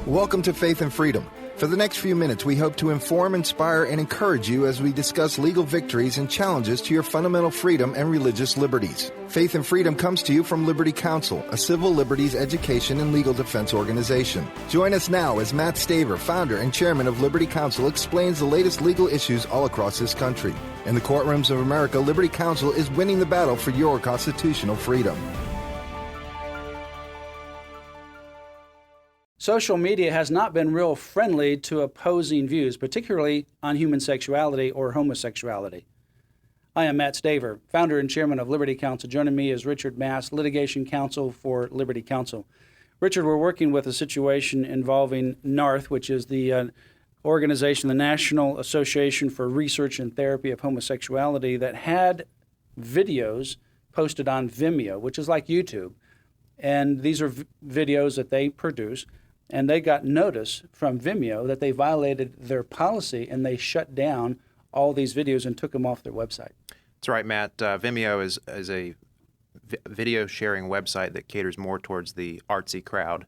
Welcome to Faith and Freedom. For the next few minutes, we hope to inform, inspire, and encourage you as we discuss legal victories and challenges to your fundamental freedom and religious liberties. Faith and Freedom comes to you from Liberty Counsel, a civil liberties education and legal defense organization. Join us now as Mat Staver, founder and chairman of Liberty Counsel, explains the latest legal issues all across this country. In the courtrooms of America, Liberty Counsel is winning the battle for your constitutional freedom. Social media has not been real friendly to opposing views, particularly on human sexuality or homosexuality. I am Mat Staver, founder and chairman of Liberty Counsel. Joining me is Richard Mast, Litigation Counsel for Liberty Counsel. Richard, we're working with a situation involving NARTH, which is the organization, the National Association for Research and Therapy of Homosexuality, that had videos posted on Vimeo, which is like YouTube. And these are videos that they produce. And they got notice from Vimeo that they violated their policy, and they shut down all these videos and took them off their website. That's right, Matt. Vimeo is a video sharing website that caters more towards the artsy crowd.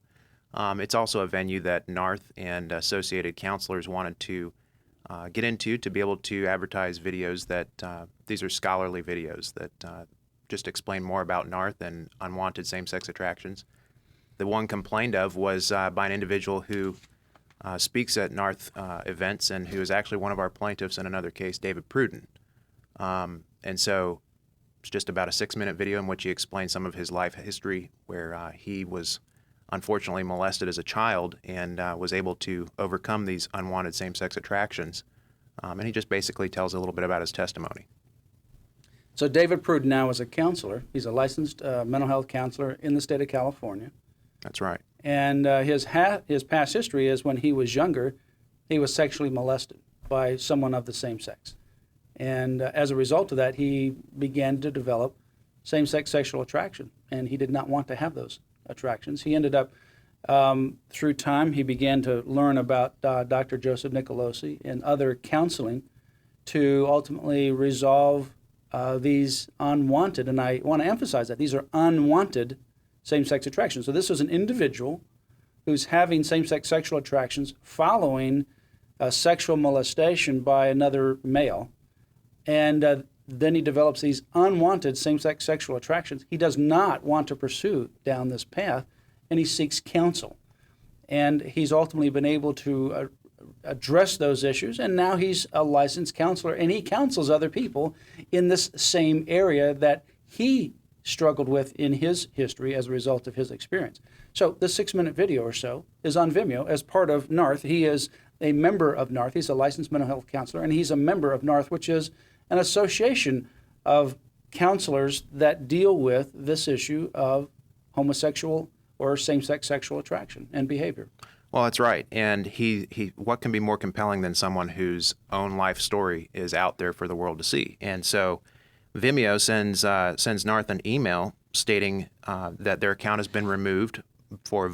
It's also a venue that NARTH and associated counselors wanted to get into to be able to advertise videos that these are scholarly videos that just explain more about NARTH and unwanted same-sex attractions. The one complained of was by an individual who speaks at NARTH events and who is actually one of our plaintiffs in another case, David Pruden. And so it's just about a 6-minute video in which he explains some of his life history where he was unfortunately molested as a child and was able to overcome these unwanted same-sex attractions. And he just basically tells a little bit about his testimony. So David Pruden now is a counselor. He's a licensed mental health counselor in the state of California. That's right. And his past history is when he was younger, he was sexually molested by someone of the same sex. And as a result of that, he began to develop same-sex sexual attraction, and he did not want to have those attractions. He ended up, through time, he began to learn about Dr. Joseph Nicolosi and other counseling to ultimately resolve these unwanted, and I want to emphasize that, these are unwanted same-sex attractions. So this was an individual who's having same-sex sexual attractions following sexual molestation by another male, and then he develops these unwanted same-sex sexual attractions. He does not want to pursue down this path, and he seeks counsel. And he's ultimately been able to address those issues, and now he's a licensed counselor, and he counsels other people in this same area that he struggled with in his history as a result of his experience. So this 6-minute video or so is on Vimeo as part of NARTH. He is a member of NARTH. He's a licensed mental health counselor, and he's a member of NARTH, which is an association of counselors that deal with this issue of homosexual or same-sex sexual attraction and behavior. Well, that's right. And he what can be more compelling than someone whose own life story is out there for the world to see? And so Vimeo sends NARTH an email stating that their account has been removed for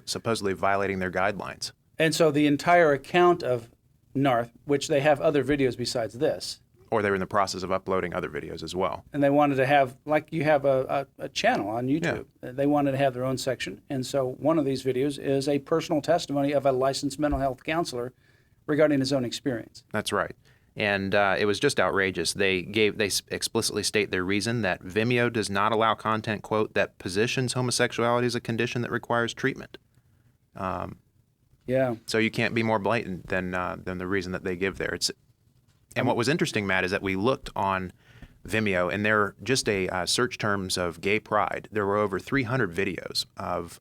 supposedly violating their guidelines. And so the entire account of NARTH, which they have other videos besides this. Or they were in the process of uploading other videos as well. And they wanted to have, like you have a channel on YouTube. Yeah. They wanted to have their own section. And so one of these videos is a personal testimony of a licensed mental health counselor regarding his own experience. That's right. And it was just outrageous. They explicitly state their reason that Vimeo does not allow content, quote, that positions homosexuality as a condition that requires treatment. Yeah. So you can't be more blatant than the reason that they give there. And what was interesting, Matt, is that we looked on Vimeo, and there just search terms of gay pride. There were over 300 videos of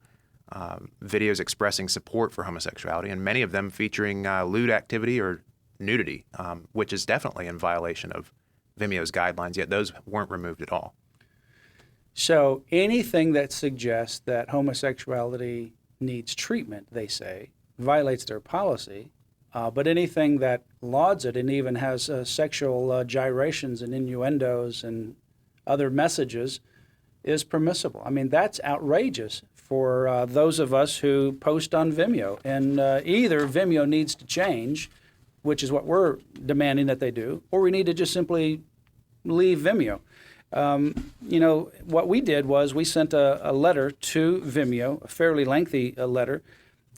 videos expressing support for homosexuality, and many of them featuring lewd activity or nudity, which is definitely in violation of Vimeo's guidelines, yet those weren't removed at all. So anything that suggests that homosexuality needs treatment, they say, violates their policy, but anything that lauds it and even has sexual gyrations and innuendos and other messages is permissible. I mean, that's outrageous for those of us who post on Vimeo. And either Vimeo needs to change, which is what we're demanding that they do, or we need to just simply leave Vimeo. What we did was we sent a letter to Vimeo, a fairly lengthy letter,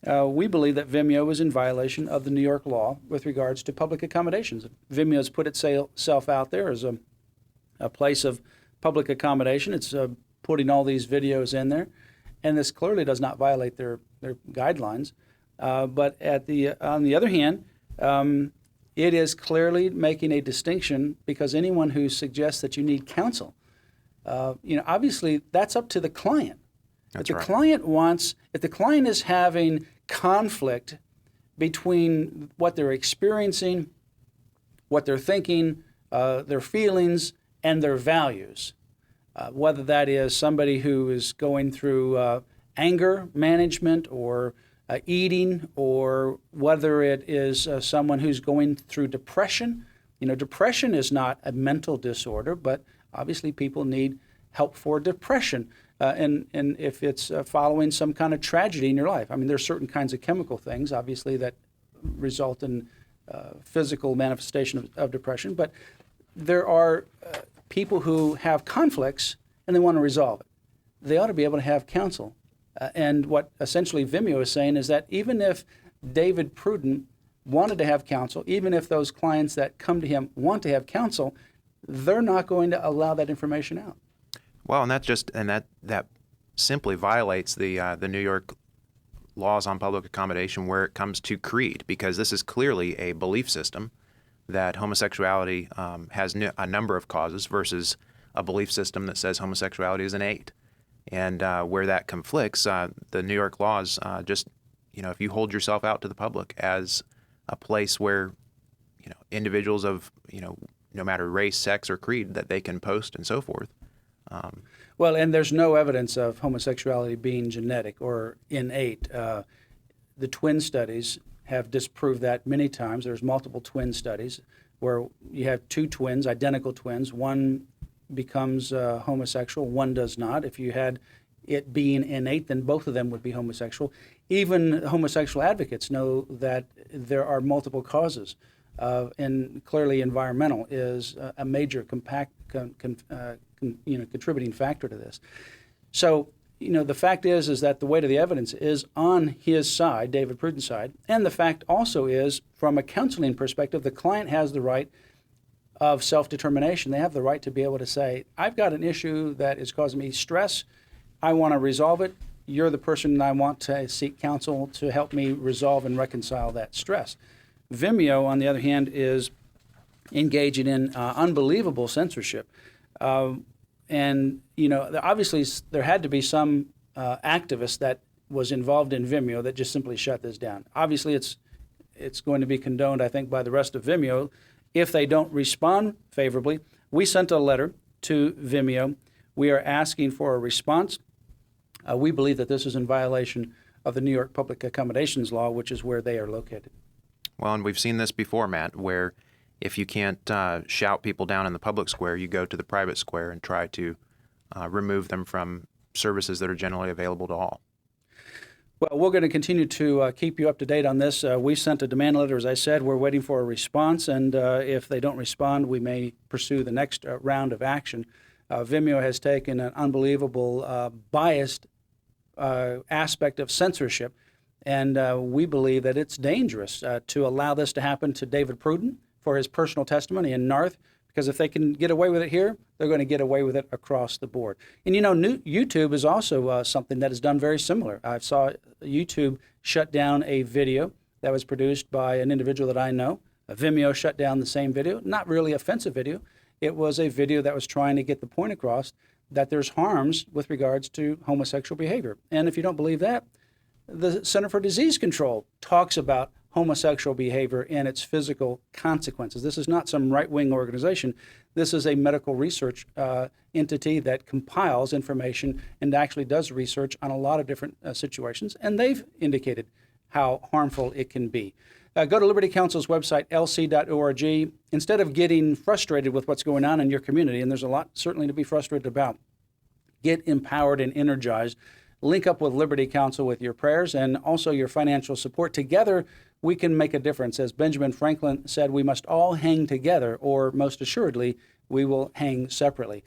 we believe that Vimeo is in violation of the New York law with regards to public accommodations. Vimeo has put itself out there as a place of public accommodation. It's putting all these videos in there, and this clearly does not violate their guidelines. But on the other hand, it is clearly making a distinction, because anyone who suggests that you need counsel, obviously that's up to the client. That's if the right. If the client is having conflict between what they're experiencing, what they're thinking, their feelings, and their values, whether that is somebody who is going through anger management or eating, or whether it is someone who's going through depression. Depression is not a mental disorder, but obviously people need help for depression. And if it's following some kind of tragedy in your life. I mean, there's certain kinds of chemical things, obviously, that result in physical manifestation of depression. But there are people who have conflicts and they want to resolve it. They ought to be able to have counsel. And what essentially Vimeo is saying is that even if David Pruden wanted to have counsel, even if those clients that come to him want to have counsel, they're not going to allow that information out. Well, and that simply violates the New York laws on public accommodation where it comes to creed, because this is clearly a belief system that homosexuality has a number of causes versus a belief system that says homosexuality is innate. And where that conflicts, the New York laws if you hold yourself out to the public as a place where, individuals of, no matter race, sex, or creed, that they can post and so forth. Well, and there's no evidence of homosexuality being genetic or innate. The twin studies have disproved that many times. There's multiple twin studies where you have two twins, identical twins. One becomes homosexual, one does not. If you had it being innate, then both of them would be homosexual. Even homosexual advocates know that there are multiple causes, and clearly environmental is a major contributing factor to this. So, the fact is that the weight of the evidence is on his side, David Pruden's side, and the fact also is, from a counseling perspective, the client has the right of self-determination. They have the right to be able to say, I've got an issue that is causing me stress. I want to resolve it. You're the person I want to seek counsel to help me resolve and reconcile that stress. Vimeo, on the other hand, is engaging in unbelievable censorship. And, obviously there had to be some activist that was involved in Vimeo that just simply shut this down. Obviously it's going to be condoned, I think, by the rest of Vimeo if they don't respond favorably. We sent a letter to Vimeo. We are asking for a response. We believe that this is in violation of the New York Public Accommodations Law, which is where they are located. Well, and we've seen this before, Matt, where if you can't shout people down in the public square, you go to the private square and try to remove them from services that are generally available to all. Well, we're going to continue to keep you up to date on this. We sent a demand letter, as I said. We're waiting for a response, and if they don't respond, we may pursue the next round of action. Vimeo has taken an unbelievable biased aspect of censorship, and we believe that it's dangerous to allow this to happen to David Pruden for his personal testimony in NARTH, because if they can get away with it here, they're going to get away with it across the board. And YouTube is also something that is done very similar. I saw YouTube shut down a video that was produced by an individual that I know. Vimeo shut down the same video, not really offensive video. It was a video that was trying to get the point across that there's harms with regards to homosexual behavior. And if you don't believe that, the Center for Disease Control talks about homosexual behavior and its physical consequences. This is not some right-wing organization. This is a medical research entity that compiles information and actually does research on a lot of different situations, and they've indicated how harmful it can be. Go to Liberty Counsel's website, lc.org. Instead of getting frustrated with what's going on in your community, and there's a lot certainly to be frustrated about, get empowered and energized. Link up with Liberty Counsel with your prayers and also your financial support. Together, we can make a difference. As Benjamin Franklin said, we must all hang together, or most assuredly, we will hang separately.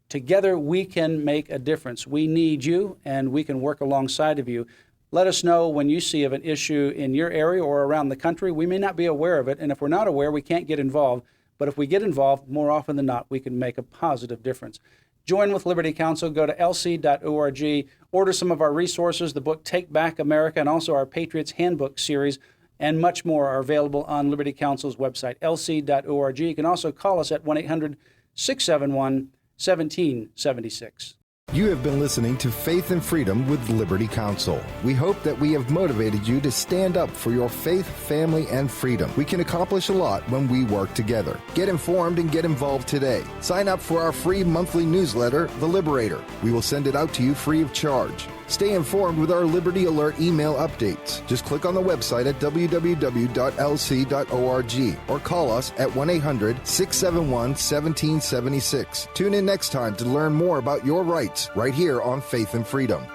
Together, we can make a difference. We need you, and we can work alongside of you. Let us know when you see of an issue in your area or around the country. We may not be aware of it, and if we're not aware, we can't get involved. But if we get involved, more often than not, we can make a positive difference. Join with Liberty Counsel. Go to lc.org. Order some of our resources, the book Take Back America, and also our Patriots Handbook series, and much more are available on Liberty Counsel's website, lc.org. You can also call us at 1-800-671-1776. You have been listening to Faith and Freedom with Liberty Counsel. We hope that we have motivated you to stand up for your faith, family, and freedom. We can accomplish a lot when we work together. Get informed and get involved today. Sign up for our free monthly newsletter, The Liberator. We will send it out to you free of charge. Stay informed with our Liberty Alert email updates. Just click on the website at www.lc.org or call us at 1-800-671-1776. Tune in next time to learn more about your rights right here on Faith and Freedom.